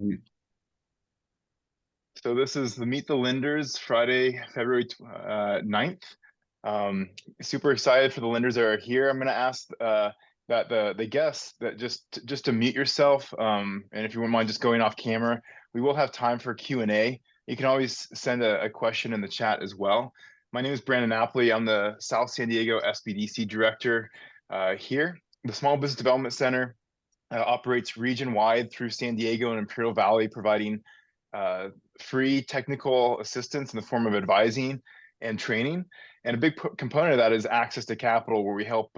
Mm. So this is the Meet the Lenders, Friday, February 9th. Super excited for the lenders that are here. I'm going to ask that the guests that just to mute yourself, and if you wouldn't mind just going off camera. We will have time for Q&A. You can always send a question in the chat as well. My name is Brandon Napoli. I'm the South San Diego SBDC Director here. The Small Business Development Center operates region-wide through San Diego and Imperial Valley, providing free technical assistance in the form of advising and training. And a big component of that is access to capital, where we help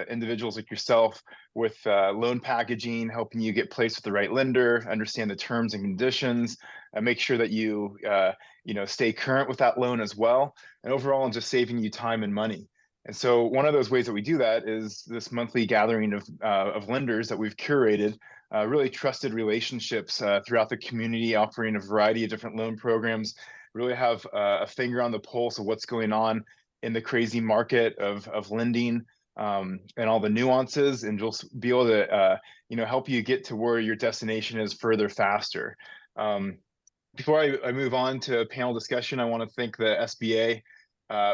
individuals like yourself with loan packaging, helping you get placed with the right lender, understand the terms and conditions, and make sure that you stay current with that loan as well, and overall, just saving you time and money. And so one of those ways that we do that is this monthly gathering of lenders that we've curated, really trusted relationships throughout the community, offering a variety of different loan programs, really have a finger on the pulse of what's going on in the crazy market of lending, and all the nuances, and just be able to help you get to where your destination is further faster. Before I move on to panel discussion, I want to thank the SBA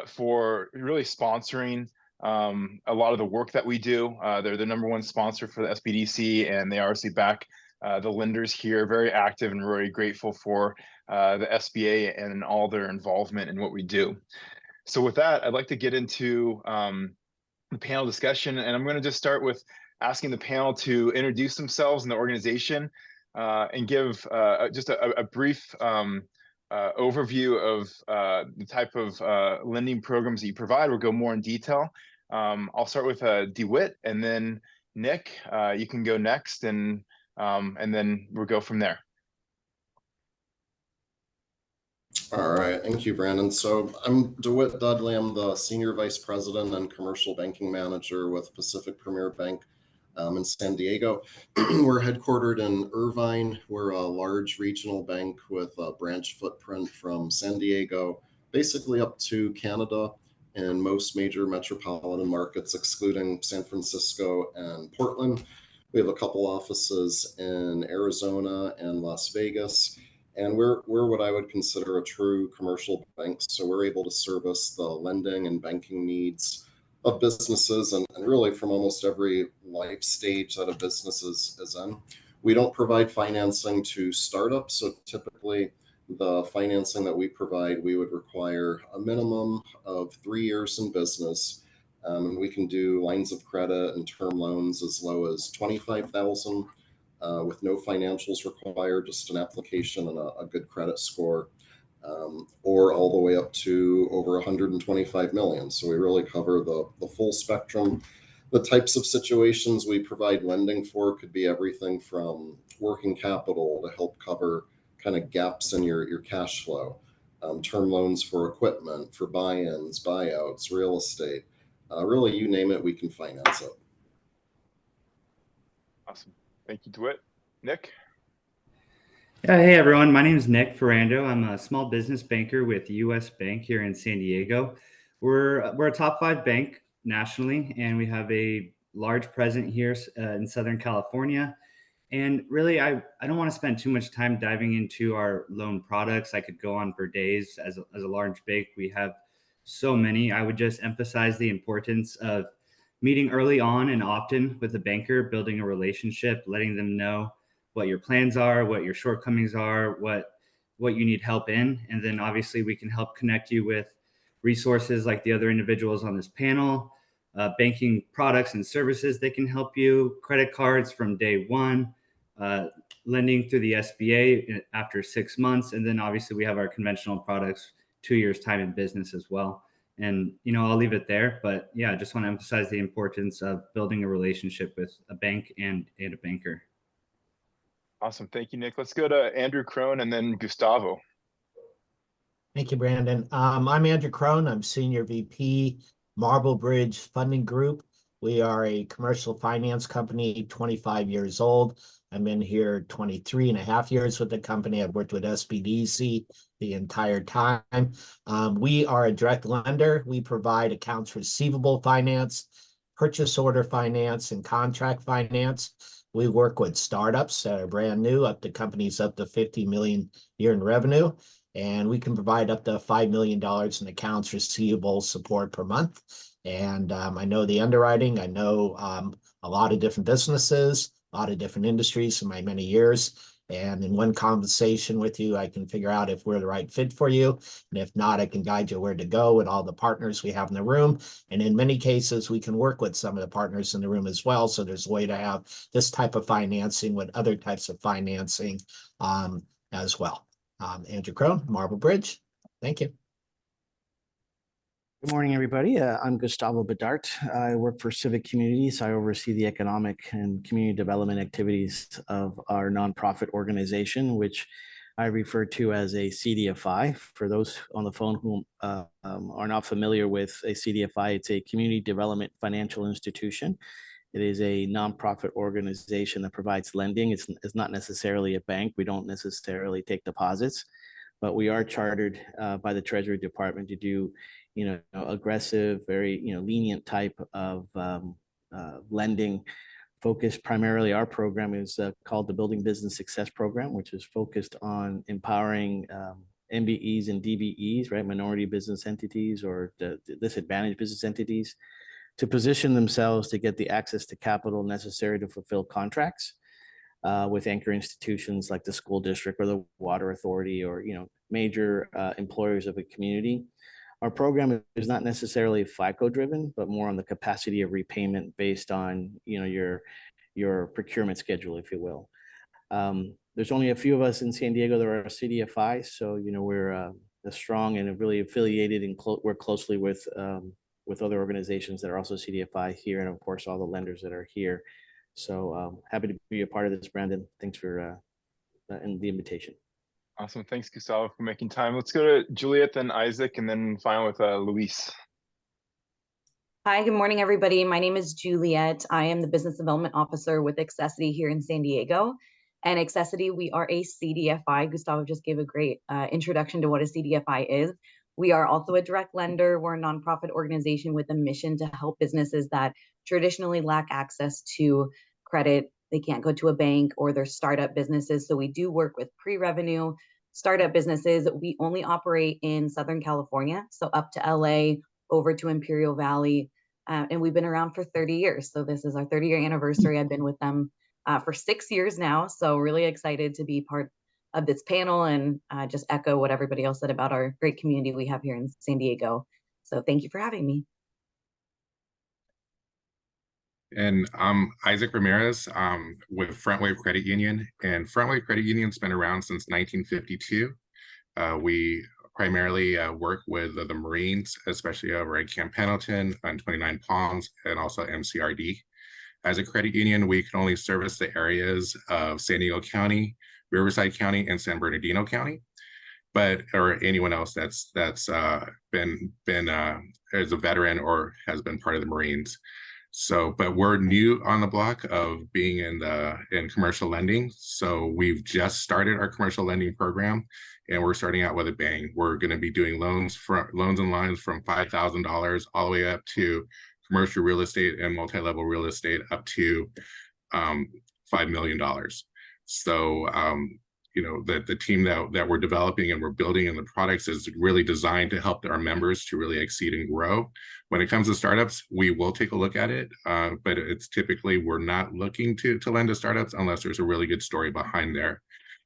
for really sponsoring a lot of the work that we do. They're the #1 sponsor for the SBDC, and they obviously back the lenders here, very active, and really grateful for the SBA and all their involvement in what we do. So with that, I'd like to get into the panel discussion, and I'm going to just start with asking the panel to introduce themselves and the organization, and give just a brief overview of the type of lending programs that you provide. We'll go more in detail. I'll start with DeWitt, and then Nick, you can go next, and then we'll go from there. All right, thank you, Brandon. So I'm DeWitt Dudley. I'm the Senior Vice President and Commercial Banking Manager with Pacific Premier Bank in San Diego. We're headquartered in Irvine. We're a large regional bank with a branch footprint from San Diego, basically up to Canada, and most major metropolitan markets, excluding San Francisco and Portland. We have a couple offices in Arizona and Las Vegas, and we're what I would consider a true commercial bank. So we're able to service the lending and banking needs of businesses, and really from almost every life stage that a business is in. We don't provide financing to startups, so typically the financing that we provide, we would require a minimum of 3 years in business. And we can do lines of credit and term loans as low as $25,000 with no financials required, just an application and a good credit score, or all the way up to over 125 million. So we really cover the full spectrum. The types of situations we provide lending for could be everything from working capital to help cover kind of gaps in your cash flow, term loans for equipment, for buy-ins, buyouts, real estate. Really, you name it, we can finance it. Awesome. Thank you, DeWitt. Nick? Yeah, hey everyone, my name is Nick Ferrando. I'm a small business banker with US Bank here in San Diego. We're a top 5 bank nationally, and we have a large presence here in Southern California. And really, I don't want to spend too much time diving into our loan products. I could go on for days. As a large bank, we have so many. I would just emphasize the importance of meeting early on and often with a banker, building a relationship, letting them know what your plans are, what your shortcomings are, what you need help in. And then obviously we can help connect you with resources like the other individuals on this panel, banking products and services that can help you, credit cards from day one, lending through the SBA after 6 months. And then obviously we have our conventional products, 2 years time in business as well. And, I'll leave it there, but yeah, I just want to emphasize the importance of building a relationship with a bank and a banker. Awesome. Thank you, Nick. Let's go to Andrew Crone and then Gustavo. Thank you, Brandon. I'm Andrew Crone. I'm Senior VP, Marble Bridge Funding Group. We are a commercial finance company, 25 years old. I'm in here 23 and a half years with the company. I've worked with SBDC the entire time. We are a direct lender. We provide accounts receivable finance, purchase order finance, and contract finance. We work with startups that are brand new, up to companies up to 50 million a year in revenue. And we can provide up to $5 million in accounts receivable support per month. And I know the underwriting, I know a lot of different businesses, a lot of different industries in my many years. And in one conversation with you, I can figure out if we're the right fit for you. And if not, I can guide you where to go with all the partners we have in the room. And in many cases, we can work with some of the partners in the room as well. So there's a way to have this type of financing with other types of financing as well. Andrew Crone, Marble Bridge. Thank you. Good morning, everybody. I'm Gustavo Bedart. I work for Civic Communities. I oversee the economic and community development activities of our nonprofit organization, which I refer to as a CDFI. For those on the phone who are not familiar with a CDFI, it's a community development financial institution. It is a nonprofit organization that provides lending. It's not necessarily a bank. We don't necessarily take deposits, but we are chartered by the Treasury Department to do aggressive, very, lenient type of lending focused primarily. Our program is called the Building Business Success Program, which is focused on empowering MBEs and DBEs, right? Minority business entities or the disadvantaged business entities to position themselves to get the access to capital necessary to fulfill contracts with anchor institutions like the school district or the water authority or, major employers of a community. Our program is not necessarily FICO driven, but more on the capacity of repayment based on, your procurement schedule, if you will. There's only a few of us in San Diego that are CDFI. So, we're strong and really affiliated and work closely with other organizations that are also CDFI here. And of course, all the lenders that are here. So happy to be a part of this, Brandon. Thanks for and the invitation. Awesome. Thanks, Gustavo, for making time. Let's go to Juliet, then Isaac, and then final with Luis. Hi, good morning, everybody. My name is Juliet. I am the Business Development Officer with Accessity here in San Diego. And Accessity, we are a CDFI. Gustavo just gave a great introduction to what a CDFI is. We are also a direct lender. We're a nonprofit organization with a mission to help businesses that traditionally lack access to credit. They can't go to a bank, or they're startup businesses. So we do work with pre-revenue startup businesses. We only operate in Southern California, so up to LA, over to Imperial Valley. And we've been around for 30 years. So this is our 30-year anniversary. I've been with them for 6 years now. So really excited to be part of this panel and just echo what everybody else said about our great community we have here in San Diego. So thank you for having me. And I'm Isaac Ramirez with Frontwave Credit Union. And Frontwave Credit Union's been around since 1952. We primarily work with the Marines, especially over at Camp Pendleton on 29 Palms and also MCRD. As a credit union, we can only service the areas of San Diego County, Riverside County, and San Bernardino County, or anyone else that's been as a veteran or has been part of the Marines. So, but we're new on the block of being in commercial lending. So we've just started our commercial lending program, and we're starting out with a bang. We're going to be doing loans and lines from $5,000 all the way up to commercial real estate and multi-level real estate up to $5 million. So, the team that we're developing and we're building and the products is really designed to help our members to really exceed and grow. When it comes to startups, we will take a look at it, but it's typically we're not looking to lend to startups unless there's a really good story behind there.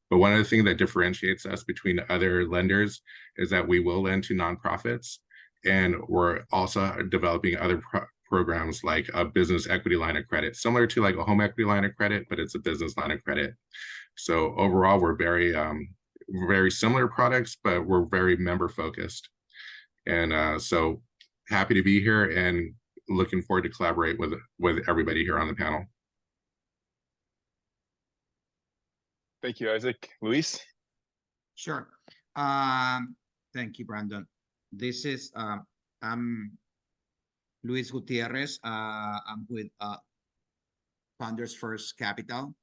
But one of the things that differentiates us between other lenders is that we will lend to nonprofits, and we're also developing other programs like a business equity line of credit, similar to like a home equity line of credit, but it's a business line of credit. So overall, we're very similar products, but we're very member focused. And so happy to be here and looking forward to collaborate with everybody here on the panel. Thank you, Isaac. Luis? Sure. Thank you, Brandon. This is, I'm Luis Gutierrez. I'm with Founders First Capital.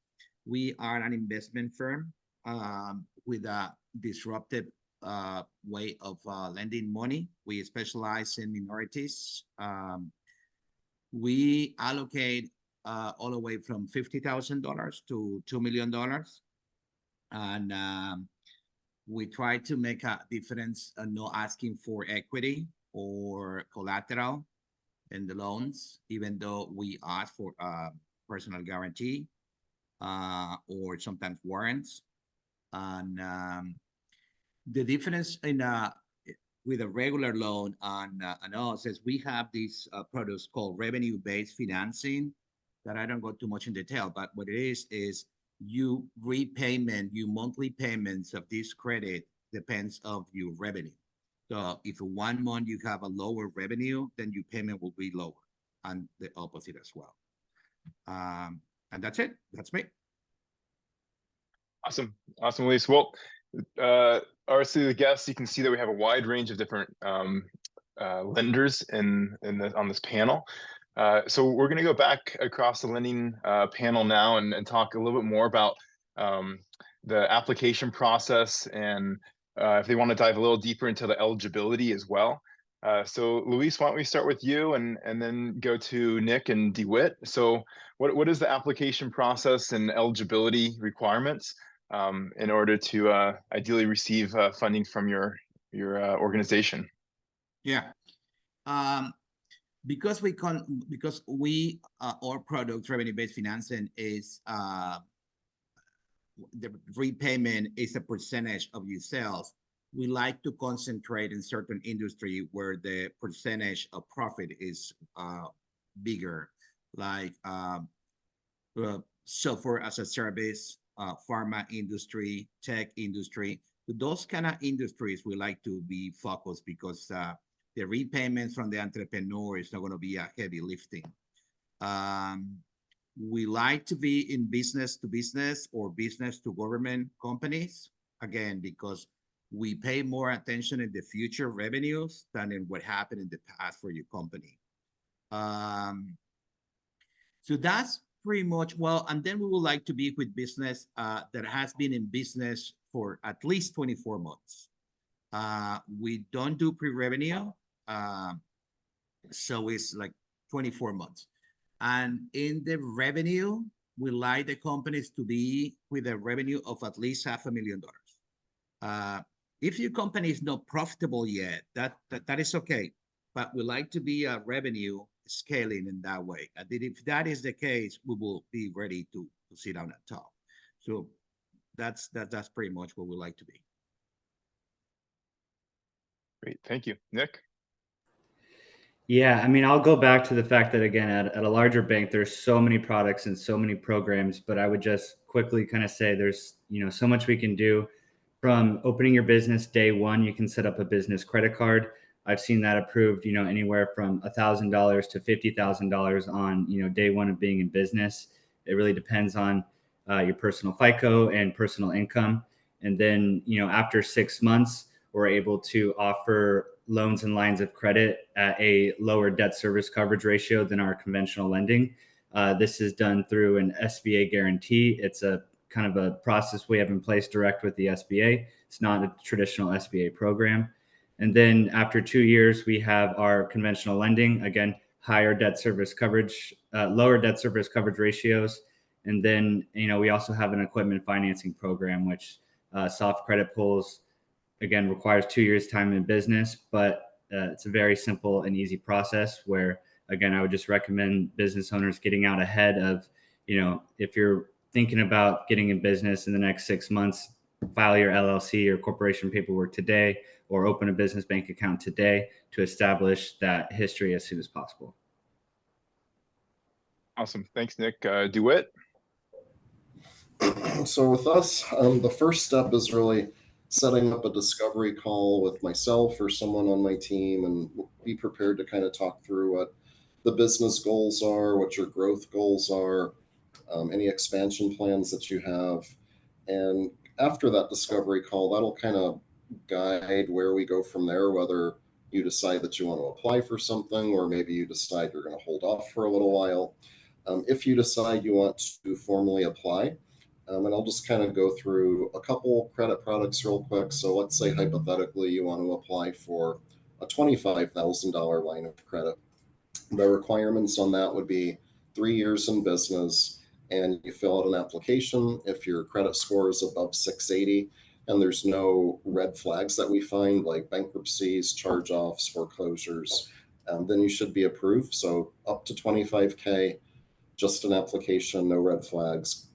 We are an investment firm with a disruptive way of lending money. We specialize in minorities. We allocate all the way from $50,000 to $2 million. And we try to make a difference, not asking for equity or collateral in the loans, even though we ask for personal guarantee or sometimes warrants. And the difference in with a regular loan and us is we have these products called revenue-based financing that I don't go too much in detail, but what it is you monthly payments of this credit depends of your revenue. So if 1 month you have a lower revenue, then your payment will be lower, and the opposite as well. And that's it. That's me. Awesome, Luis. Well, obviously the guests, you can see that we have a wide range of different lenders on this panel. So we're going to go back across the lending panel now and talk a little bit more about the application process, and if they want to dive a little deeper into the eligibility as well. So Luis, why don't we start with you and then go to Nick and DeWitt. So what is the application process and eligibility requirements in order to ideally receive funding from your organization? Yeah. Because our product revenue-based financing is the repayment is a percentage of your sales. We like to concentrate in certain industry where the percentage of profit is bigger, like software as a service, pharma industry, tech industry. Those kind of industries we like to be focused, because the repayments from the entrepreneur is not going to be a heavy lifting. We like to be in business to business or business to government companies, again, because we pay more attention in the future revenues than in what happened in the past for your company. So that's pretty much, well, and then we would like to be with business that has been in business for at least 24 months. We don't do pre-revenue, so it's like 24 months. And in the revenue, we like the companies to be with a revenue of at least $500,000. If your company is not profitable yet, that is okay, but we like to be a revenue scaling in that way. And if that is the case, we will be ready to sit down and talk. So that's pretty much what we like to be. Great, thank you. Nick? Yeah, I mean, I'll go back to the fact that, again, at a larger bank, there's so many products and so many programs, but I would just quickly kind of say there's, so much we can do. From opening your business day one, you can set up a business credit card. I've seen that approved, anywhere from $1,000 to $50,000 on, day one of being in business. It really depends on your personal FICO and personal income. And then, after 6 months, we're able to offer loans and lines of credit at a lower debt service coverage ratio than our conventional lending. This is done through an SBA guarantee. It's a kind of a process we have in place direct with the SBA. It's not a traditional SBA program. And then after 2 years, we have our conventional lending, again, higher debt service coverage, lower debt service coverage ratios. And then, we also have an equipment financing program, which soft credit pulls, again, requires 2 years time in business, but it's a very simple and easy process where, again, I would just recommend business owners getting out ahead of, if you're thinking about getting in business in the next 6 months, file your LLC or corporation paperwork today, or open a business bank account today to establish that history as soon as possible. Awesome, thanks, Nick. DeWitt? So with us, the first step is really setting up a discovery call with myself or someone on my team, and be prepared to kind of talk through what the business goals are, what your growth goals are, any expansion plans that you have. And after that discovery call, that'll kind of guide where we go from there, whether you decide that you want to apply for something, or maybe you decide you're going to hold off for a little while. If you decide you want to formally apply, and I'll just kind of go through a couple credit products real quick. So let's say hypothetically you want to apply for a $25,000 line of credit. The requirements on that would be 3 years in business, and you fill out an application. If your credit score is above 680 and there's no red flags that we find, like bankruptcies, charge-offs, foreclosures, then you should be approved. So up to 25K, just an application, no red flags,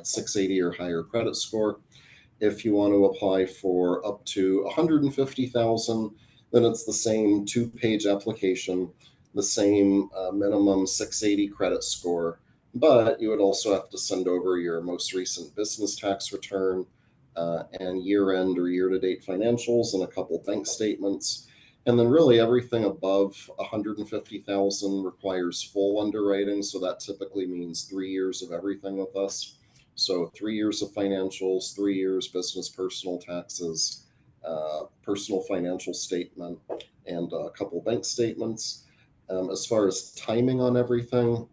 680 or higher credit score. If you want to apply for up to 150,000, then it's the same 2-page application, the same minimum 680 credit score, but you would also have to send over your most recent business tax return and year-end or year-to-date financials and a couple bank statements. And then really everything above 150,000 requires full underwriting. So that typically means 3 years of everything with us. So 3 years of financials, 3 years business personal taxes, personal financial statement, and a couple bank statements. As far as timing on everything,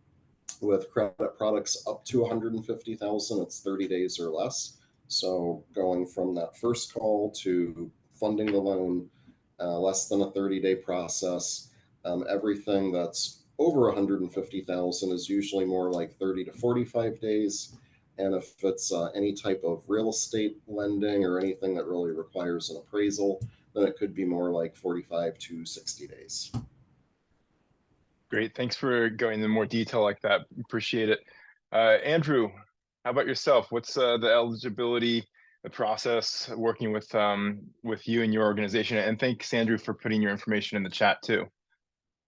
with credit products up to 150,000, it's 30 days or less. So going from that first call to funding the loan, less than a 30-day process. Everything that's over 150,000 is usually more like 30 to 45 days. And if it's any type of real estate lending or anything that really requires an appraisal, then it could be more like 45 to 60 days. Great. Thanks for going into more detail like that. Appreciate it. Andrew, how about yourself? What's the eligibility, the process working with you and your organization? And thanks, Andrew, for putting your information in the chat too.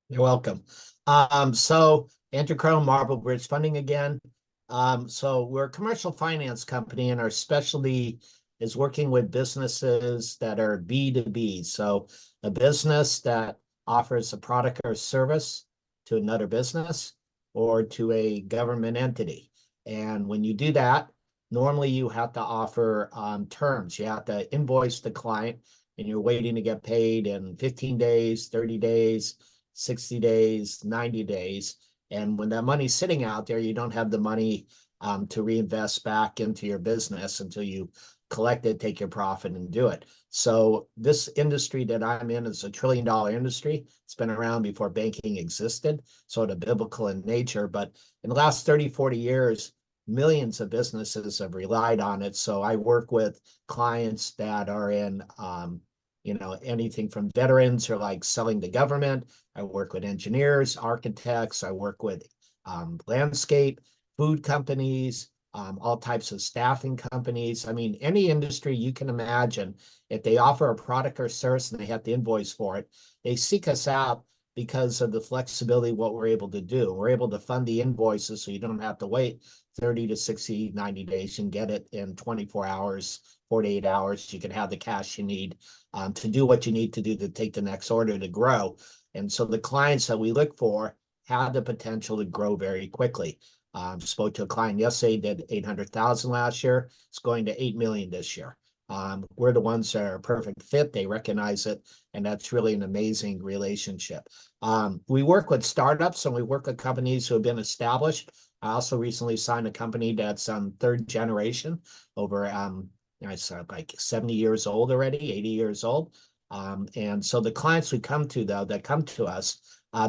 You're welcome. So Andrew Crone, Marble Bridge Funding again. So we're a commercial finance company, and our specialty is working with businesses that are B2B. So a business that offers a product or service to another business or to a government entity. And when you do that, normally you have to offer terms. You have to invoice the client, and you're waiting to get paid in 15 days, 30 days, 60 days, 90 days. And when that money's sitting out there, you don't have the money to reinvest back into your business until you collect it, take your profit, and do it. So this industry that I'm in is a $1 trillion industry. It's been around before banking existed, sort of biblical in nature. But in the last 30, 40 years, millions of businesses have relied on it. So I work with clients that are in anything from veterans or like selling to government. I work with engineers, architects. I work with landscape, food companies, all types of staffing companies. I mean, any industry you can imagine, if they offer a product or service and they have to invoice for it, they seek us out because of the flexibility of what we're able to do. We're able to fund the invoices so you don't have to wait 30 to 60, 90 days. You can get it in 24 hours, 48 hours. You can have the cash you need to do what you need to do to take the next order to grow. And so the clients that we look for have the potential to grow very quickly. Spoke to a client yesterday, did 800,000 last year. It's going to 8 million this year. We're the ones that are a perfect fit. They recognize it, and that's really an amazing relationship. We work with startups, and we work with companies who have been established. I also recently signed a company that's third generation, over it's like 70 years old already, 80 years old. And so the clients we come to, though, that come to us,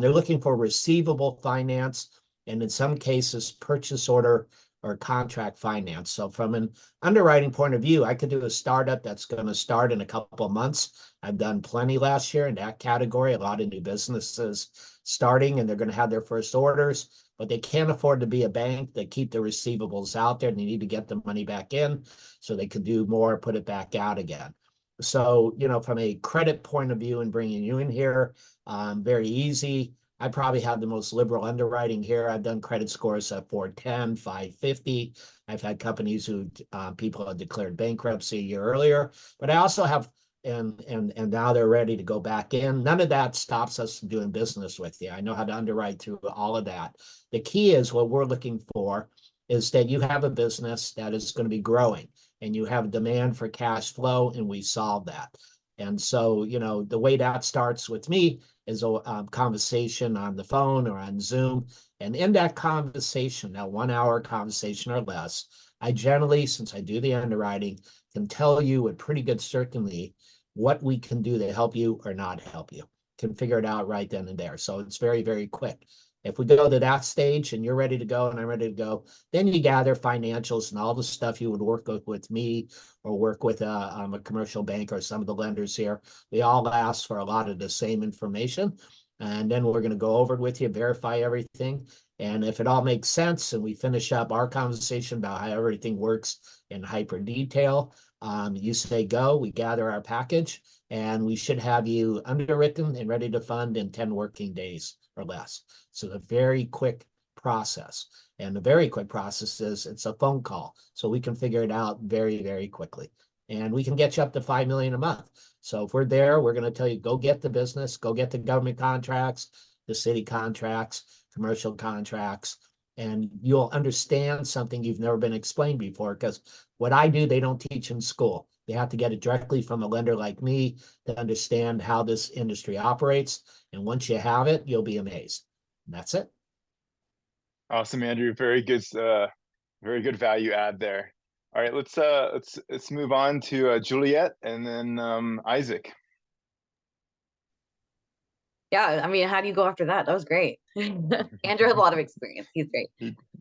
they're looking for receivable finance, and in some cases, purchase order or contract finance. So from an underwriting point of view, I could do a startup that's going to start in a couple of months. I've done plenty last year in that category, a lot of new businesses starting, and they're going to have their first orders, but they can't afford to be a bank. They keep the receivables out there, and they need to get the money back in so they can do more, put it back out again. So, from a credit point of view and bringing you in here, very easy. I probably have the most liberal underwriting here. I've done credit scores at 410, 550. I've had companies who people have declared bankruptcy a year earlier, but I also have, and now they're ready to go back in. None of that stops us from doing business with you. I know how to underwrite through all of that. The key is what we're looking for is that you have a business that is going to be growing, and you have a demand for cash flow, and we solve that. And so, the way that starts with me is a conversation on the phone or on Zoom. And in that conversation, that 1 hour conversation or less, I generally, since I do the underwriting, can tell you with pretty good certainty what we can do to help you or not help you. Can figure it out right then and there. So it's very, very quick. If we go to that stage and you're ready to go and I'm ready to go, then you gather financials and all the stuff you would work with me or work with a commercial bank or some of the lenders here. We all ask for a lot of the same information. And then we're going to go over it with you, verify everything. And if it all makes sense and we finish up our conversation about how everything works in hyper detail, you say go, we gather our package, and we should have you underwritten and ready to fund in 10 working days or less. So a very quick process. And the very quick process is it's a phone call. So we can figure it out very, very quickly. And we can get you up to 5 million a month. So if we're there, we're going to tell you, go get the business, go get the government contracts, the city contracts, commercial contracts, and you'll understand something you've never been explained before, because what I do, they don't teach in school. They have to get it directly from a lender like me to understand how this industry operates. And once you have it, you'll be amazed. And that's it. Awesome, Andrew. Very good value add there. All right, let's move on to Juliet and then Isaac. Yeah, I mean, how do you go after that? That was great. Andrew has a lot of experience. He's great.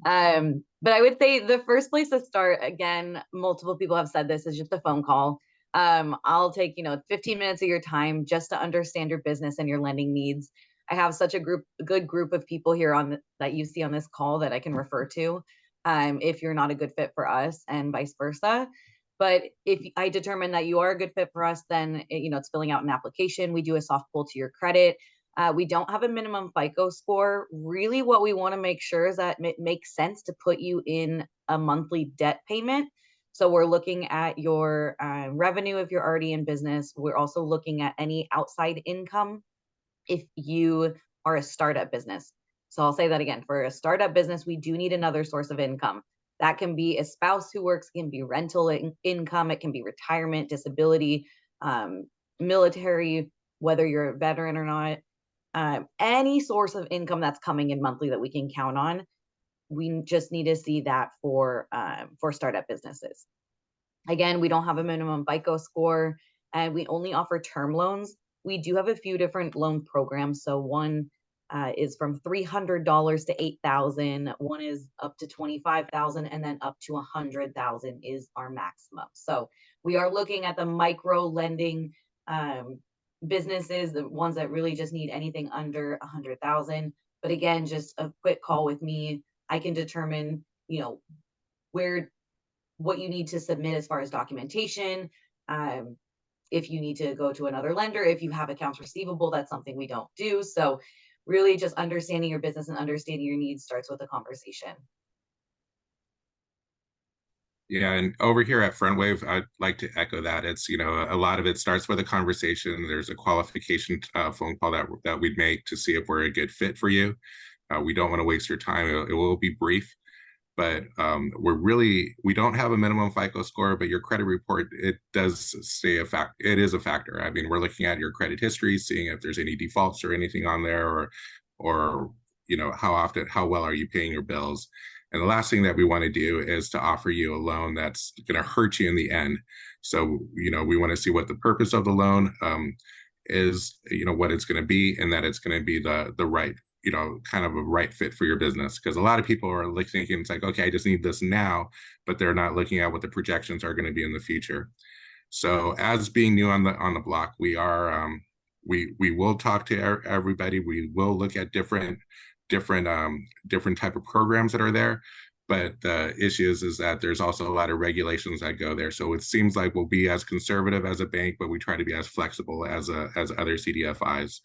But I would say the first place to start, again, multiple people have said this, is just a phone call. I'll take, 15 minutes of your time just to understand your business and your lending needs. I have such a good group of people here that you see on this call that I can refer to if you're not a good fit for us, and vice versa. But if I determine that you are a good fit for us, then it's filling out an application. We do a soft pull to your credit. We don't have a minimum FICO score. Really, what we want to make sure is that it makes sense to put you in a monthly debt payment. So we're looking at your revenue if you're already in business. We're also looking at any outside income if you are a startup business. So I'll say that again. For a startup business, we do need another source of income. That can be a spouse who works, it can be rental income, it can be retirement, disability, military, whether you're a veteran or not. Any source of income that's coming in monthly that we can count on. We just need to see that for startup businesses. Again, we don't have a minimum FICO score, and we only offer term loans. We do have a few different loan programs. So one is from $300 to $8,000. One is up to $25,000, and then up to $100,000 is our maximum. So we are looking at the micro lending businesses, the ones that really just need anything under 100,000. But again, just a quick call with me, I can determine, what you need to submit as far as documentation. If you need to go to another lender, if you have accounts receivable, that's something we don't do. So really just understanding your business and understanding your needs starts with a conversation. Yeah, and over here at FrontWave, I'd like to echo that. It's, a lot of it starts with a conversation. There's a qualification phone call that we'd make to see if we're a good fit for you. We don't want to waste your time. It will be brief, but we don't have a minimum FICO score, but your credit report, it does say it is a factor. I mean, we're looking at your credit history, seeing if there's any defaults or anything on there, or how well are you paying your bills. And the last thing that we want to do is to offer you a loan that's going to hurt you in the end. So, we want to see what the purpose of the loan is, what it's going to be, and that it's going to be the right, kind of a right fit for your business. Because a lot of people are thinking it's like, okay, I just need this now, but they're not looking at what the projections are going to be in the future. So as being new on the block, we are, we will talk to everybody. We will look at different type of programs that are there, but the issue is that there's also a lot of regulations that go there. So it seems like we'll be as conservative as a bank, but we try to be as flexible as other CDFIs.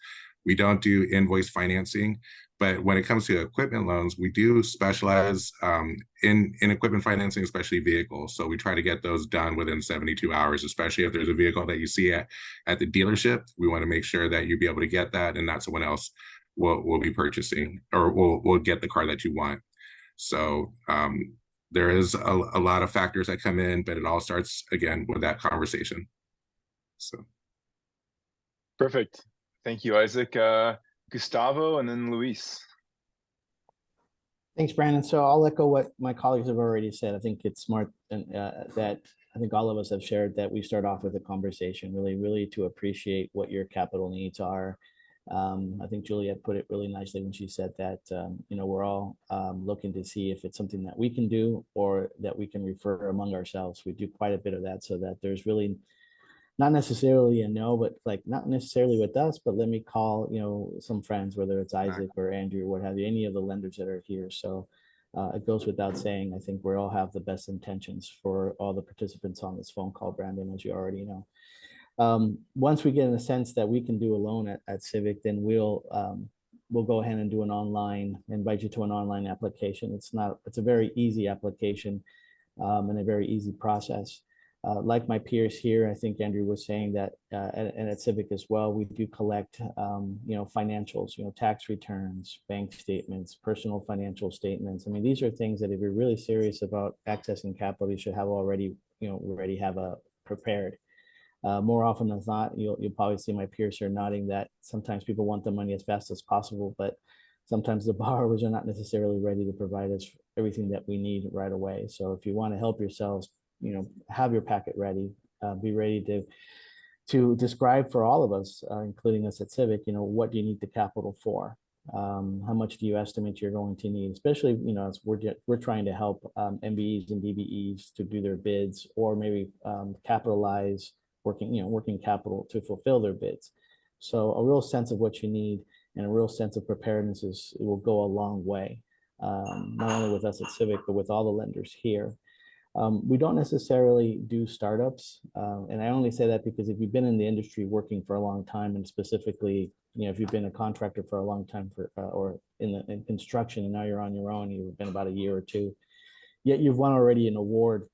We don't do invoice financing, but when it comes to equipment loans, we do specialize in equipment financing, especially vehicles. So we try to get those done within 72 hours, especially if there's a vehicle that you see at the dealership. We want to make sure that you'll be able to get that and not someone else will be purchasing, or will get the car that you want. So there is a lot of factors that come in, but it all starts again with that conversation. So Perfect. Thank you, Isaac. Gustavo and then Luis. Thanks, Brandon. So I'll echo what my colleagues have already said. I think it's smart that I think all of us have shared that we start off with a conversation, really to appreciate what your capital needs are, I think Juliet put it really nicely when she said that, we're all looking to see if it's something that we can do or that we can refer among ourselves. We do quite a bit of that so that there's really not necessarily a no, but like not necessarily with us, but let me call, some friends, whether it's Isaac or Andrew, what have you, any of the lenders that are here. So it goes without saying, I think we all have the best intentions for all the participants on this phone call, Brandon, as you already know. Once we get in a sense that we can do a loan at Civic, then we'll go ahead and do an online, invite you to an online application. It's a very easy application and a very easy process. Like my peers here, I think Andrew was saying that, and at Civic as well, we do collect, financials, tax returns, bank statements, personal financial statements. I mean, these are things that if you're really serious about accessing capital, you should have already have a prepared. More often than not, you'll probably see my peers here nodding that sometimes people want the money as fast as possible, but sometimes the borrowers are not necessarily ready to provide us everything that we need right away. So if you want to help yourselves, have your packet ready, be ready to describe for all of us, including us at Civic, what do you need the capital for? How much do you estimate you're going to need, especially, as we're trying to help MBEs and DBEs to do their bids or maybe capitalize working capital to fulfill their bids. So a real sense of what you need and a real sense of preparedness it will go a long way, not only with us at Civic, but with all the lenders here. We don't necessarily do startups. And I only say that because if you've been in the industry working for a long time, and specifically, if you've been a contractor for a long time or in construction and now you're on your own, you've been about a year or two, yet you've won already an award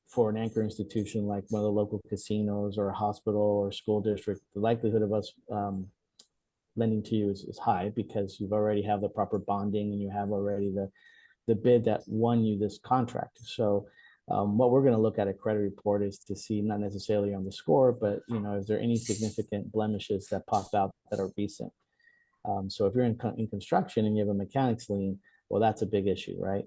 for an anchor institution like one of the local casinos or a hospital or school district, the likelihood of us lending to you is high because you've already have the proper bonding and you have already the bid that won you this contract. So what we're going to look at a credit report is to see not necessarily on the score, but is there any significant blemishes that popped out that are recent? So if you're in construction and you have a mechanics lien, well, that's a big issue, right?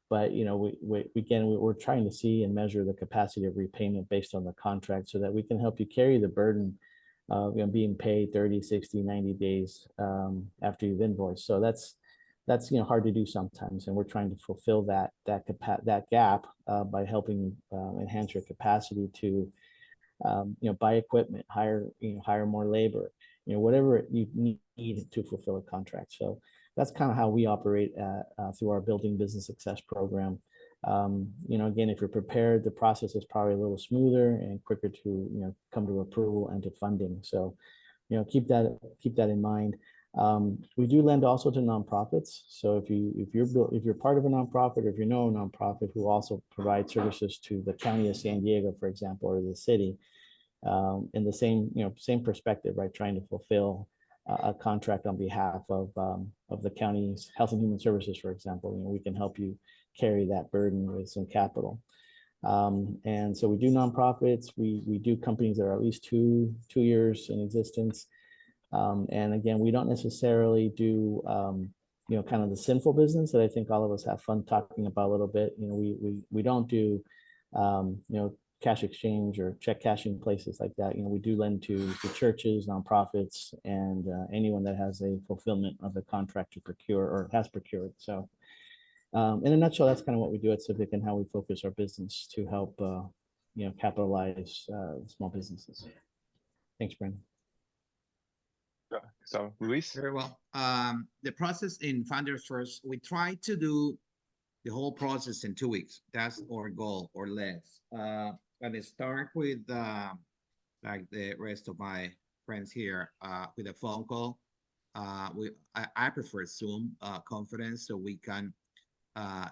But we're trying to see and measure the capacity of repayment based on the contract so that we can help you carry the burden of being paid 30, 60, 90 days after you've invoiced. So that's hard to do sometimes, and we're trying to fulfill that gap by helping enhance your capacity to buy equipment, hire more labor, whatever you need to fulfill a contract. So that's kind of how we operate through our Building Business Success program. Again, if you're prepared, the process is probably a little smoother and quicker to come to approval and to funding. So keep that in mind. We do lend also to nonprofits. So if you're part of a nonprofit, or if you know a nonprofit who also provides services to the county of San Diego, for example, or the city, in the same perspective, right? Trying to fulfill a contract on behalf of the county's Health and Human Services, for example, we can help you carry that burden with some capital. And so we do nonprofits. We do companies that are at least two years in existence. And again, we don't necessarily do, kind of the sinful business that I think all of us have fun talking about a little bit. We don't do, cash exchange or check cashing places like that. We do lend to churches, nonprofits, and anyone that has a fulfillment of a contract to procure or has procured. So in a nutshell, that's kind of what we do at Civic and how we focus our business to help, capitalize small businesses. Thanks, Brandon. So, Luis? Very well. The process in Founders First, we try to do the whole process in 2 weeks. That's our goal or less. And start with, like the rest of my friends here, with a phone call. I prefer Zoom conference so we can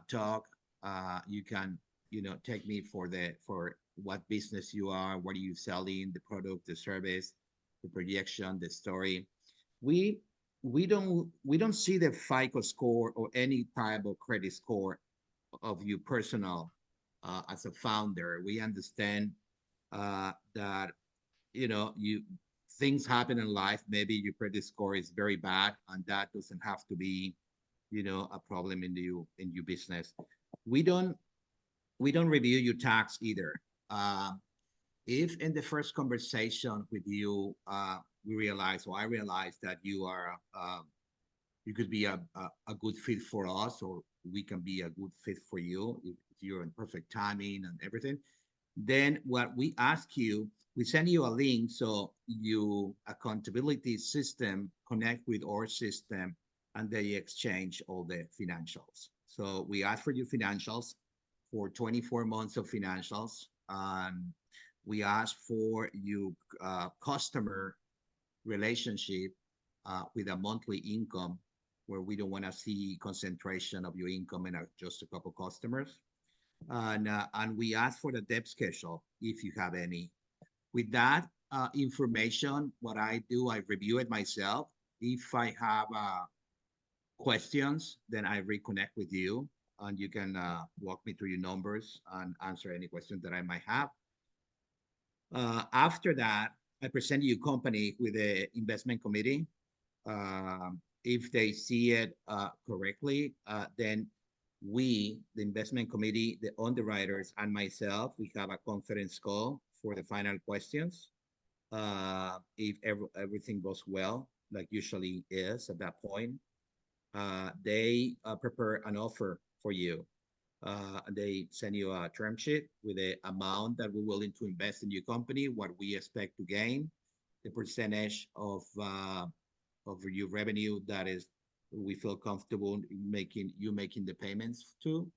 talk. You can, take me for what business you are, what are you selling, the product, the service, the projection, the story. We don't see the FICO score or any type of credit score of you personal as a founder. We understand that things happen in life. Maybe your credit score is very bad, and that doesn't have to be a problem in your business. We don't review your tax either. If in the first conversation with you we realized, or I realized that you are, you could be a good fit for us, or we can be a good fit for you if you're in perfect timing and everything. Then what we ask you, we send you a link so you accountability system connect with our system and they exchange all the financials. So we ask for your financials for 24 months of financials. We ask for your customer relationship with a monthly income, where we don't want to see concentration of your income in just a couple customers. And we ask for the debt schedule if you have any. With that information, what I do, I review it myself. If I have questions, then I reconnect with you, and you can walk me through your numbers and answer any questions that I might have. After that, I present you company with the investment committee. If they see it correctly, then we, the investment committee, the underwriters, and myself, we have a conference call for the final questions. If everything goes well, like usually is at that point, they prepare an offer for you. They send you a term sheet with the amount that we're willing to invest in your company, what we expect to gain, the percentage of your revenue that is we feel comfortable making the payments to,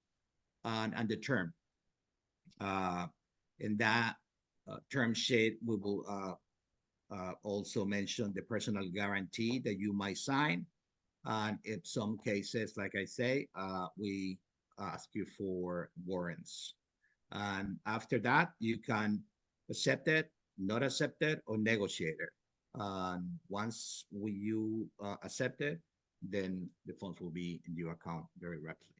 and the term. In that term sheet, we will also mention the personal guarantee that you might sign. And in some cases, like I say, we ask you for warrants. And after that, you can accept it, not accept it, or negotiate it. Once you accept it, then the funds will be in your account very rapidly.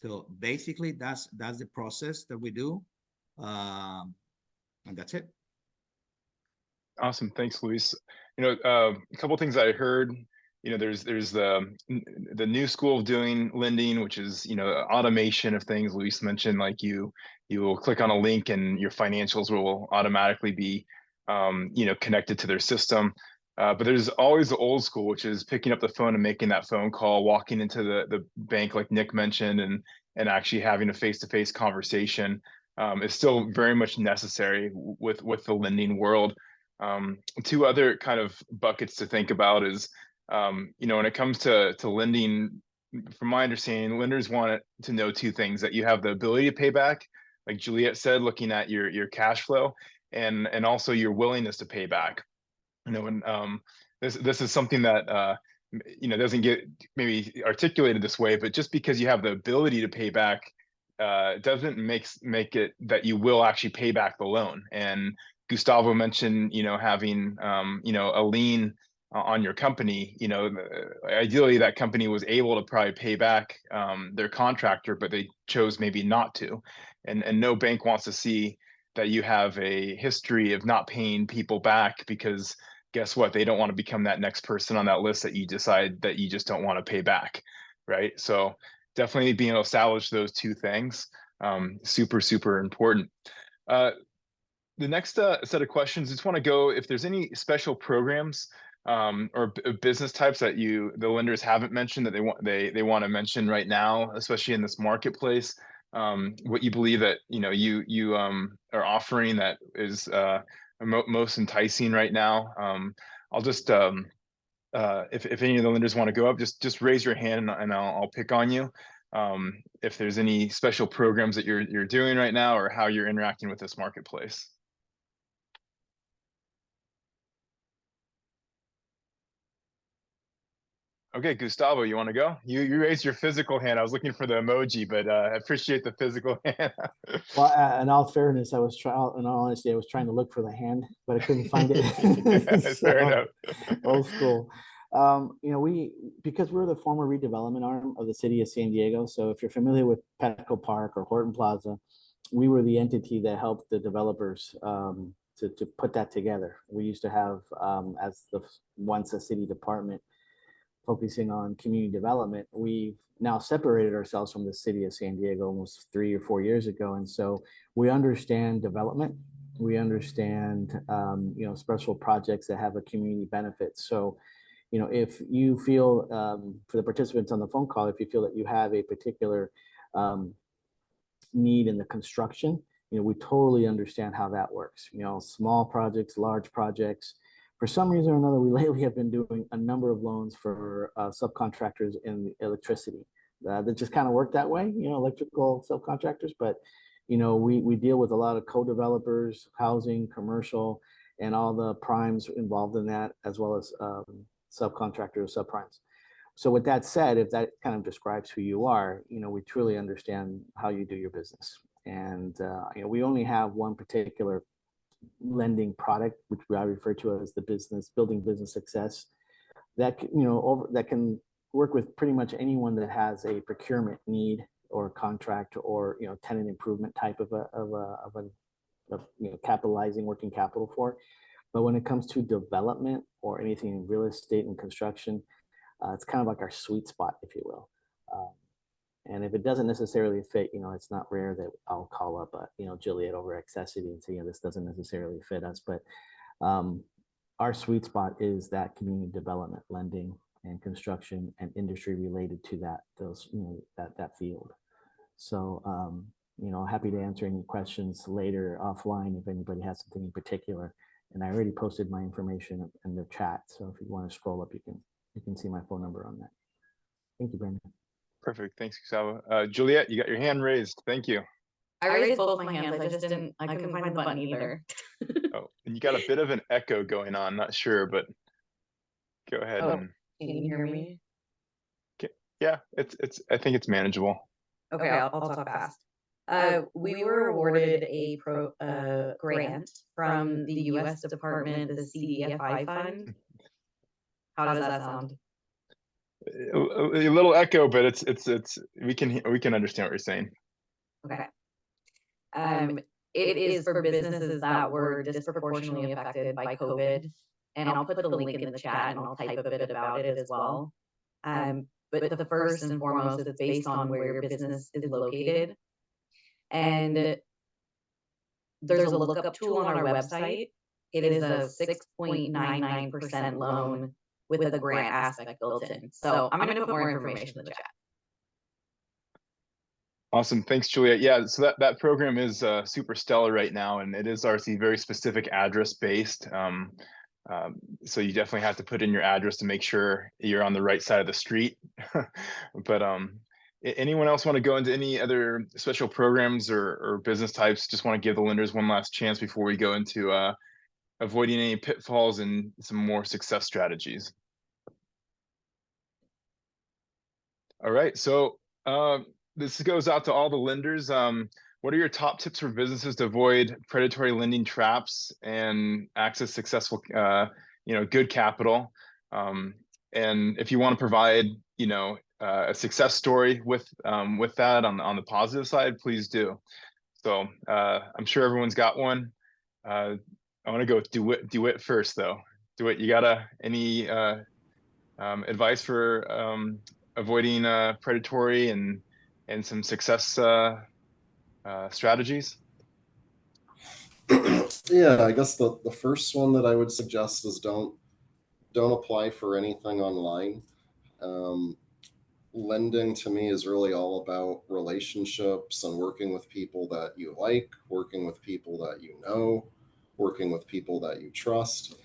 So basically, that's the process that we do, and that's it. Awesome, thanks, Luis. You know, a couple of things I heard. You know, there's the new school of doing lending, which is, you know, automation of things. Luis mentioned, like you will click on a link and your financials will automatically be you know, connected to their system. But there's always the old school, which is picking up the phone and making that phone call, walking into the bank, like Nick mentioned, and actually having a face-to-face conversation is still very much necessary with the lending world. Two other kind of buckets to think about is, you know, when it comes to lending, from my understanding, lenders want to know two things: that you have the ability to pay back, like Juliet said, looking at your cash flow, and also your willingness to pay back. You know, and this is something that you know, doesn't get maybe articulated this way, but just because you have the ability to pay back doesn't make it that you will actually pay back the loan. And Gustavo mentioned, you know, having you know, a lien on your company. You know, ideally that company was able to probably pay back their contractor, but they chose maybe not to. And no bank wants to see that you have a history of not paying people back, because guess what? They don't want to become that next person on that list that you decide that you just don't want to pay back, right? So definitely being able to establish those two things, super important. The next set of questions, just want to go if there's any special programs or business types that the lenders haven't mentioned that they want to mention right now, especially in this marketplace. What you believe that, you know, you are offering that is most enticing right now. I'll just if any of the lenders want to go up, just raise your hand and I'll pick on you. If there's any special programs that you're doing right now, or how you're interacting with this marketplace. Okay, Gustavo, you want to go? You raised your physical hand. I was looking for the emoji, but I appreciate the physical hand. Well, in all fairness, in all honesty, I was trying to look for the hand, but I couldn't find it. Fair enough. Old school. You know, because we're the former redevelopment arm of the city of San Diego. So if you're familiar with Petco Park or Horton Plaza, we were the entity that helped the developers to put that together. We used to have, as once a city department, focusing on community development. We've now separated ourselves from the city of San Diego almost 3 or 4 years ago. And so we understand development. We understand, special projects that have a community benefit. So, if you feel, for the participants on the phone call, if you feel that you have a particular need in the construction, we totally understand how that works. Small projects, large projects. For some reason or another, we lately have been doing a number of loans for subcontractors in electricity. That just kind of work that way, electrical subcontractors. But, we deal with a lot of co-developers, housing, commercial, and all the primes involved in that, as well as subcontractors, subprimes. So with that said, if that kind of describes who you are, we truly understand how you do your business. And, we only have one particular lending product, which I refer to as the building business success, that, that can work with pretty much anyone that has a procurement need or contract or, tenant improvement type of capitalizing working capital for. But when it comes to development or anything in real estate and construction, it's kind of like our sweet spot, if you will. And if it doesn't necessarily fit, it's not rare that I'll call up, Juliet over Accessity and say, this doesn't necessarily fit us. But our sweet spot is that community development, lending, and construction and industry related to that field. So, happy to answer any questions later offline if anybody has something in particular. And I already posted my information in the chat. So if you want to scroll up, you can see my phone number on that. Thank you, Brandon. Perfect. Thanks, Gustavo. Juliet, you got your hand raised. Thank you. I raised both my hands. I couldn't find the button either. Oh, and you got a bit of an echo going on. Not sure, but go ahead. Oh, And can you hear me? yeah, I think it's manageable. Okay, I'll talk fast. We were awarded a grant from the U.S. Department, the CDFI fund. How does that sound? A little echo, but it's we can understand what you're saying. Okay. It is for businesses that were disproportionately affected by COVID, and I'll put the link in the chat and I'll type a bit about it as well. But the first and foremost is based on where your business is located. And there's a lookup tool on our website. It is a 6.99% loan with a grant aspect built in. So I'm going to put more information in the chat. Awesome. Thanks, Juliet. Yeah, so that program is super stellar right now, and it is RC very specific address based. So you definitely have to put in your address to make sure you're on the right side of the street. But anyone else want to go into any other special programs or business types? Just want to give the lenders one last chance before we go into avoiding any pitfalls and some more success strategies. All right, so this goes out to all the lenders. What are your top tips for businesses to avoid predatory lending traps and access successful, good capital? And if you want to provide, a success story with that on the positive side, please do. So I'm sure everyone's got one. I want to go with DeWitt first, though. DeWitt, you got any advice for avoiding predatory and some success strategies? Yeah, I guess the first one that I would suggest is don't apply for anything online. Lending to me is really all about relationships and working with people that you like, working with people that you know, working with people that you trust.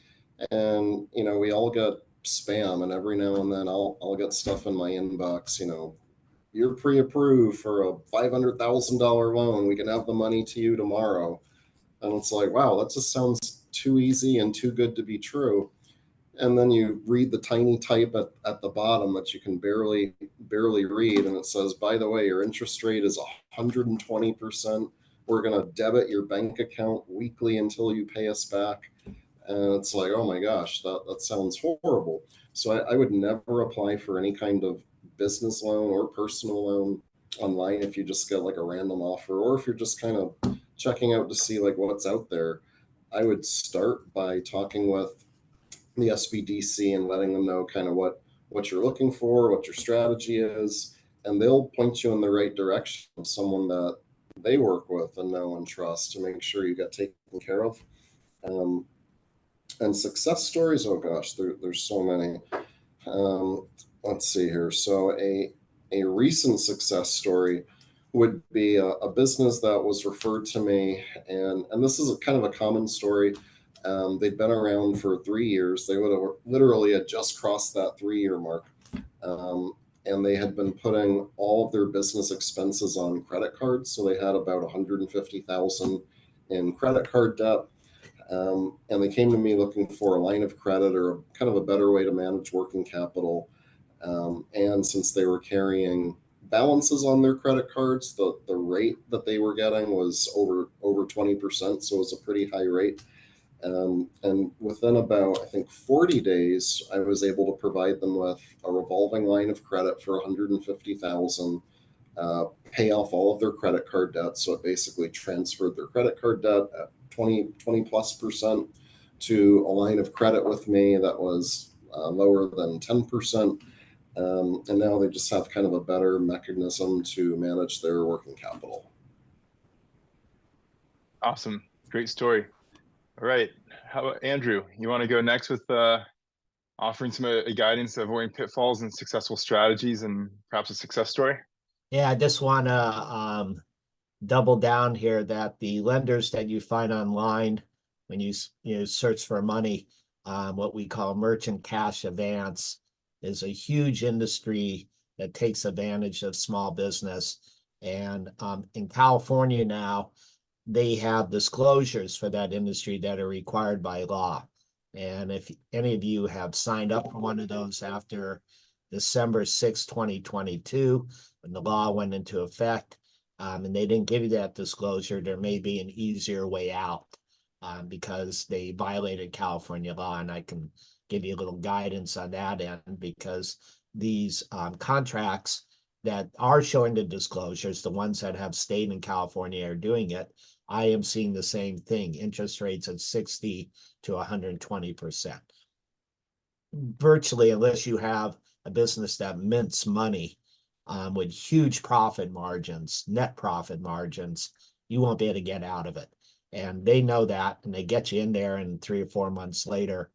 And we all get spam, and every now and then I'll get stuff in my inbox, you're pre-approved for a $500,000 loan. We can have the money to you tomorrow. And it's like, wow, that just sounds too easy and too good to be true. And then you read the tiny type at the bottom that you can barely read. And it says, by the way, your interest rate is 120%. We're going to debit your bank account weekly until you pay us back. And it's like, oh my gosh, that sounds horrible. So I would never apply for any kind of business loan or personal loan online if you just get like a random offer, or if you're just kind of checking out to see like what's out there. I would start by talking with the SBDC and letting them know kind of what you're looking for, what your strategy is, and they'll point you in the right direction of someone that they work with and know and trust to make sure you get taken care of. And success stories, oh gosh, there's so many. Let's see here. So a recent success story would be a business that was referred to me, and this is kind of a common story. They'd been around for 3 years. They would have literally had just crossed that 3-year mark. And they had been putting all of their business expenses on credit cards. So they had about $150,000 in credit card debt. And they came to me looking for a line of credit or kind of a better way to manage working capital. And since they were carrying balances on their credit cards, the rate that they were getting was over 20%. So it was a pretty high rate. And within about, I think, 40 days, I was able to provide them with a revolving line of credit for $150,000, pay off all of their credit card debt. So it basically transferred their credit card debt at 20+% to a line of credit with me that was lower than 10%. And now they just have kind of a better mechanism to manage their working capital. Awesome. Great story. All right. How about Andrew? You want to go next with offering some guidance, avoiding pitfalls and successful strategies and perhaps a success story? Yeah, I just want to double down here that the lenders that you find online when you search for money, what we call merchant cash advance, is a huge industry that takes advantage of small business. And in California now, they have disclosures for that industry that are required by law. And if any of you have signed up for one of those after December 6, 2022, when the law went into effect, and they didn't give you that disclosure, there may be an easier way out because they violated California law. And I can give you a little guidance on that end, because these contracts that are showing the disclosures, the ones that have stayed in California are doing it. I am seeing the same thing, interest rates at 60 to 120%. Virtually, unless you have a business that mints money with huge profit margins, net profit margins, you won't be able to get out of it. And they know that, and they get you in there, and 3 or 4 months later,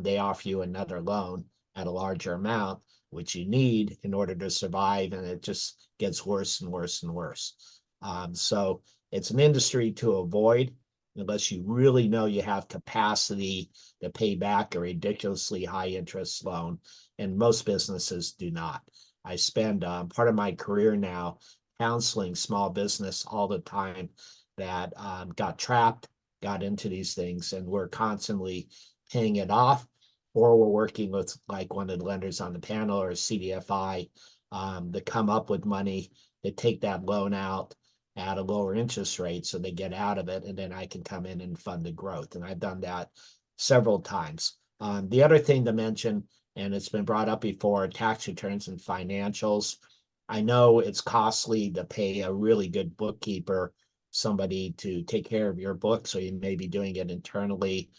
they offer you another loan at a larger amount, which you need in order to survive, and it just gets worse and worse and worse. So it's an industry to avoid unless you really know you have capacity to pay back a ridiculously high interest loan, and most businesses do not. I spend part of my career now counseling small business all the time that got trapped, got into these things, and we're constantly paying it off, or we're working with like one of the lenders on the panel or CDFI to come up with money to take that loan out at a lower interest rate so they get out of it, and then I can come in and fund the growth. And I've done that several times. The other thing to mention, and it's been brought up before, tax returns and financials. I know it's costly to pay a really good bookkeeper, somebody to take care of your books, so you may be doing it internally.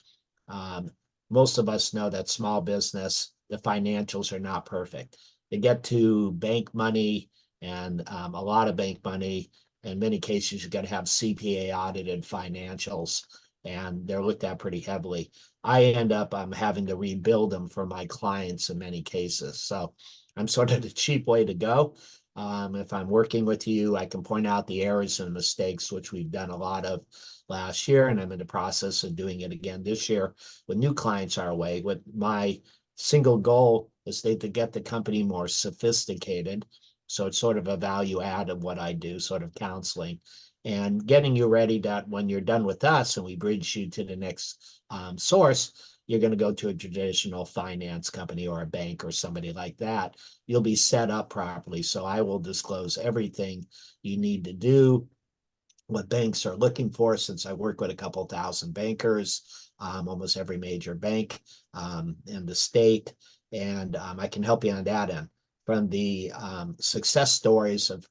Most of us know that small business, the financials are not perfect. They get to bank money, and a lot of bank money. In many cases, you've got to have CPA audited financials, and they're looked at pretty heavily. I end up having to rebuild them for my clients in many cases. So I'm sort of the cheap way to go. If I'm working with you, I can point out the errors and mistakes, which we've done a lot of last year, and I'm in the process of doing it again this year with new clients our way. With my single goal is to get the company more sophisticated. So it's sort of a value add of what I do, sort of counseling, and getting you ready that when you're done with us and we bridge you to the next source, you're going to go to a traditional finance company or a bank or somebody like that. You'll be set up properly. So I will disclose everything you need to do, what banks are looking for, since I work with a couple thousand bankers, almost every major bank in the state. And I can help you on that end. From the success stories of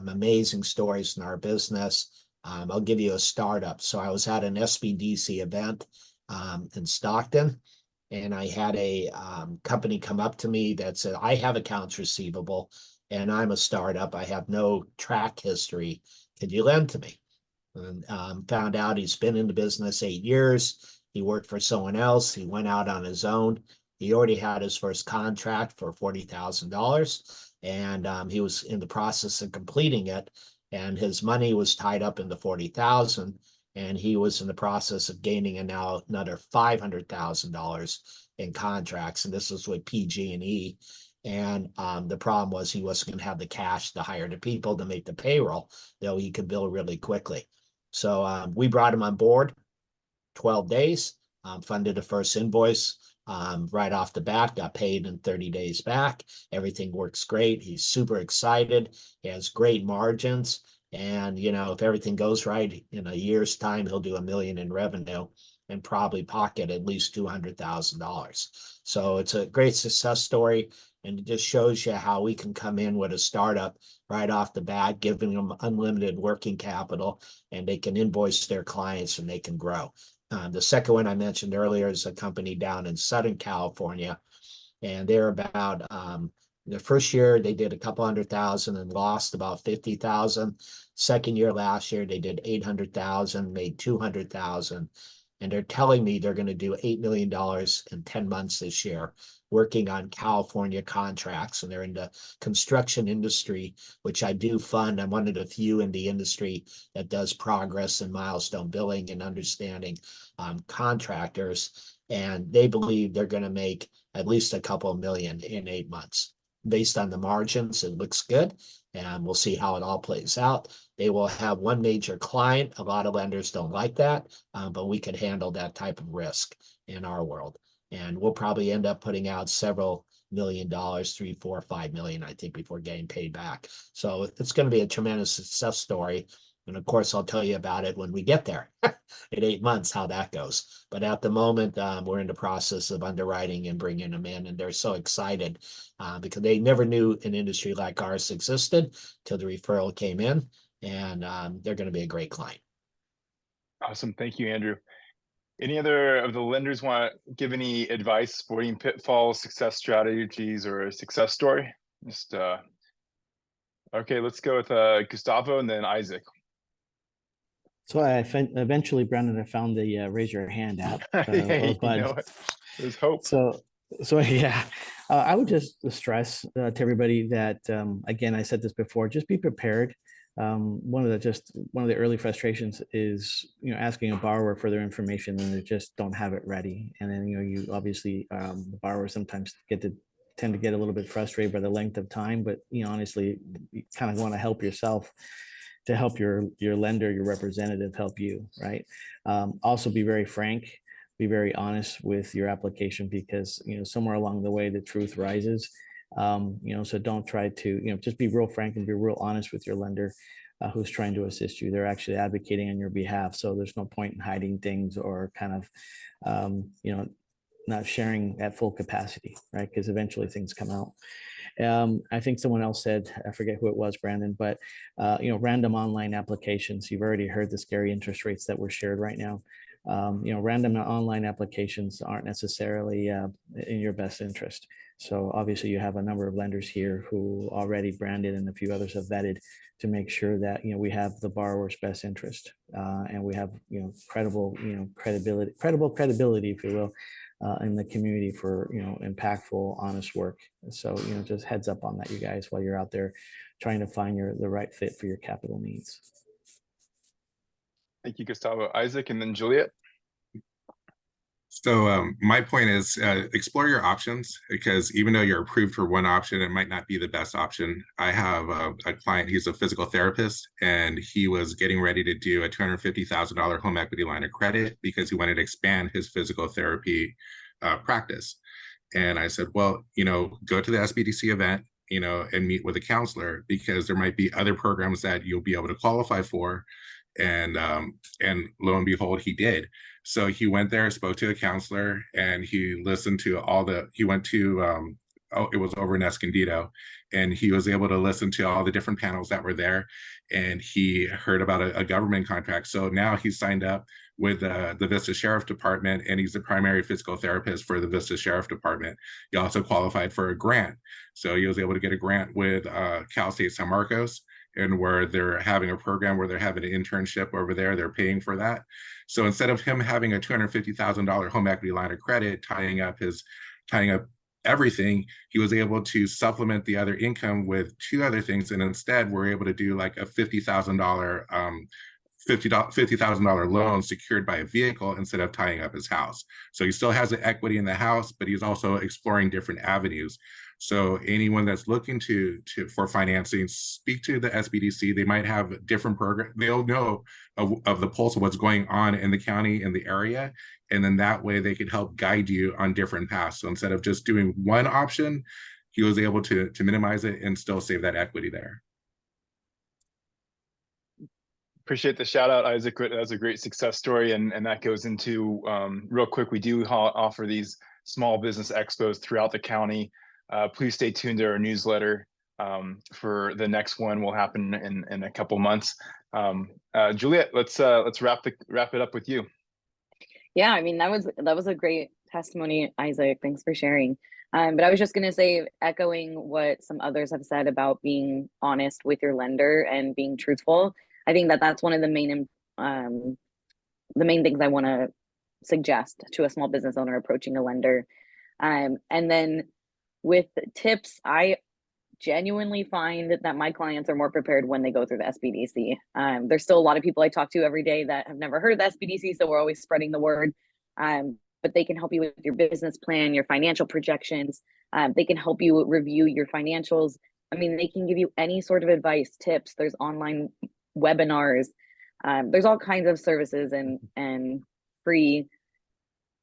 amazing stories in our business, I'll give you a startup. So I was at an SBDC event in Stockton, and I had a company come up to me that said, I have accounts receivable and I'm a startup. I have no track history. could you lend to me? And found out he's been in the business 8 years. He worked for someone else. He went out on his own. He already had his first contract for $40,000, and he was in the process of completing it. And his money was tied up in the 40,000, and he was in the process of gaining now another $500,000 in contracts. And this was with PG&E. And the problem was he wasn't going to have the cash to hire the people to make the payroll, though he could bill really quickly. So we brought him on board, 12 days, funded the first invoice right off the bat, got paid in 30 days back. Everything works great. He's super excited. He has great margins. And, you know, if everything goes right, in a year's time, he'll do $1 million in revenue and probably pocket at least $200,000. So it's a great success story. And it just shows you how we can come in with a startup right off the bat, giving them unlimited working capital, and they can invoice their clients and they can grow. The second one I mentioned earlier is a company down in Southern California, and they're about the first year they did a couple 100,000 and lost about 50,000. Second year last year they did 800,000, made 200,000, and they're telling me they're going to do $8 million in 10 months this year, working on California contracts. And they're in the construction industry, which I do fund. I'm one of the few in the industry that does progress and milestone billing and understanding contractors. And they believe they're going to make at least a couple million in 8 months. Based on the margins, it looks good. And we'll see how it all plays out. They will have one major client. A lot of lenders don't like that, but we could handle that type of risk in our world. And we'll probably end up putting out several $1 million, 3, 4, 5 million, I think, before getting paid back. So it's going to be a tremendous success story. And of course, I'll tell you about it when we get there in 8 months, how that goes. But at the moment, we're in the process of underwriting and bringing them in. And they're so excited because they never knew an industry like ours existed till the referral came in. And they're going to be a great client. Awesome. Thank you, Andrew. Any other of the lenders want to give any advice, avoiding pitfalls, success strategies, or a success story? Just okay, let's go with Gustavo and then Isaac. So eventually, Brandon, I found the raise your hand app. Hey, you know what? There's hope. So yeah, I would just stress to everybody that, again, I said this before, just be prepared. One of the early frustrations is, you know, asking a borrower for their information and they just don't have it ready. And then, you know, you obviously, the borrowers sometimes tend to get a little bit frustrated by the length of time, but, you know, honestly, you kind of want to help yourself to help your lender, your representative help you, right? Also be very frank, be very honest with your application, because, you know, somewhere along the way, the truth rises. You know, so don't try to, you know, just be real frank and be real honest with your lender who's trying to assist you. They're actually advocating on your behalf. So there's no point in hiding things or kind of, you know, not sharing at full capacity, right? Because eventually things come out. I think someone else said, I forget who it was, Brandon, but, you know, random online applications. You've already heard the scary interest rates that were shared right now. You know, random online applications aren't necessarily in your best interest. So obviously you have a number of lenders here who already branded, and a few others have vetted to make sure that, you know, we have the borrower's best interest and we have, you know, credible credibility, if you will, in the community for, you know, impactful, honest work. So, you know, just heads up on that, you guys, while you're out there trying to find the right fit for your capital needs. Thank you, Gustavo. Isaac, and then Juliet. So my point is explore your options, because even though you're approved for one option, it might not be the best option. I have a client, he's a physical therapist, and he was getting ready to do a $250,000 home equity line of credit because he wanted to expand his physical therapy practice. And I said, well, you know, go to the SBDC event, you know, and meet with a counselor, because there might be other programs that you'll be able to qualify for. And lo and behold, he did. So he went there, spoke to a counselor, and he listened to he went to, it was over in Escondido, and he was able to listen to all the different panels that were there, and he heard about a government contract. So now he's signed up with the Vista Sheriff Department, and he's the primary physical therapist for the Vista Sheriff Department. He also qualified for a grant. So he was able to get a grant with Cal State San Marcos, and where they're having a program where they're having an internship over there, they're paying for that. So instead of him having a $250,000 home equity line of credit, tying up everything, he was able to supplement the other income with two other things. And instead we're able to do like a $50,000 loan secured by a vehicle instead of tying up his house. So he still has the equity in the house, but he's also exploring different avenues. So anyone that's looking for financing, speak to the SBDC. They might have different programs. They'll know of the pulse of what's going on in the county, in the area. And then that way they could help guide you on different paths. So instead of just doing one option, he was able to minimize it and still save that equity there. Appreciate the shout out, Isaac. That's a great success story. And that goes into, real quick, we do offer these small business expos throughout the county. Please stay tuned to our newsletter for the next one. Will happen in a couple months. Juliet, let's wrap it up with you. Yeah, I mean, that was a great testimony, Isaac. Thanks for sharing. But I was just going to say, echoing what some others have said about being honest with your lender and being truthful. I think that's one of the main things I want to suggest to a small business owner approaching a lender. And then with tips, I genuinely find that my clients are more prepared when they go through the SBDC. There's still a lot of people I talk to every day that have never heard of the SBDC, so we're always spreading the word. But they can help you with your business plan, your financial projections. They can help you review your financials. I mean, they can give you any sort of advice, tips. There's online webinars. There's all kinds of services and free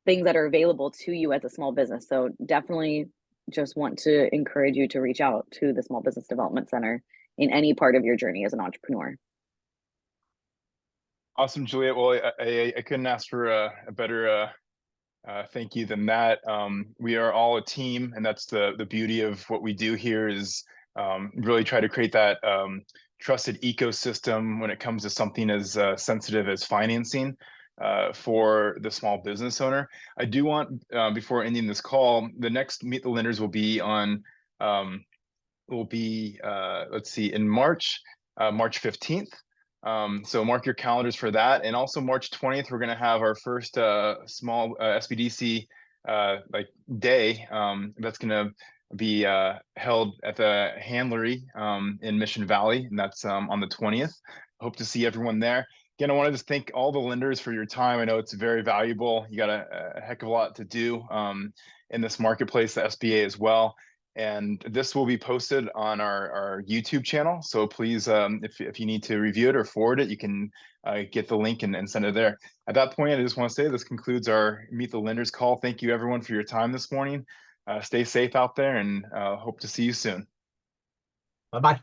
things that are available to you as a small business. So definitely just want to encourage you to reach out to the Small Business Development Center in any part of your journey as an entrepreneur. Awesome, Juliet. Well, I couldn't ask for a better thank you than that. We are all a team, and that's the beauty of what we do here is really try to create that trusted ecosystem when it comes to something as sensitive as financing for the small business owner. I do want, before ending this call, the next Meet the Lenders will be on, let's see, in March 15th. So mark your calendars for that. And also March 20th, we're going to have our first small SBDC like day that's going to be held at the Handlery in Mission Valley, and that's on the 20th. Hope to see everyone there. Again, I wanted to thank all the lenders for your time. I know it's very valuable. You got a heck of a lot to do in this marketplace, the SBA as well. And this will be posted on our YouTube channel. So please, if you need to review it or forward it, you can get the link and send it there. At that point, I just want to say this concludes our Meet the Lenders call. Thank you everyone for your time this morning. Stay safe out there and hope to see you soon. Bye-bye.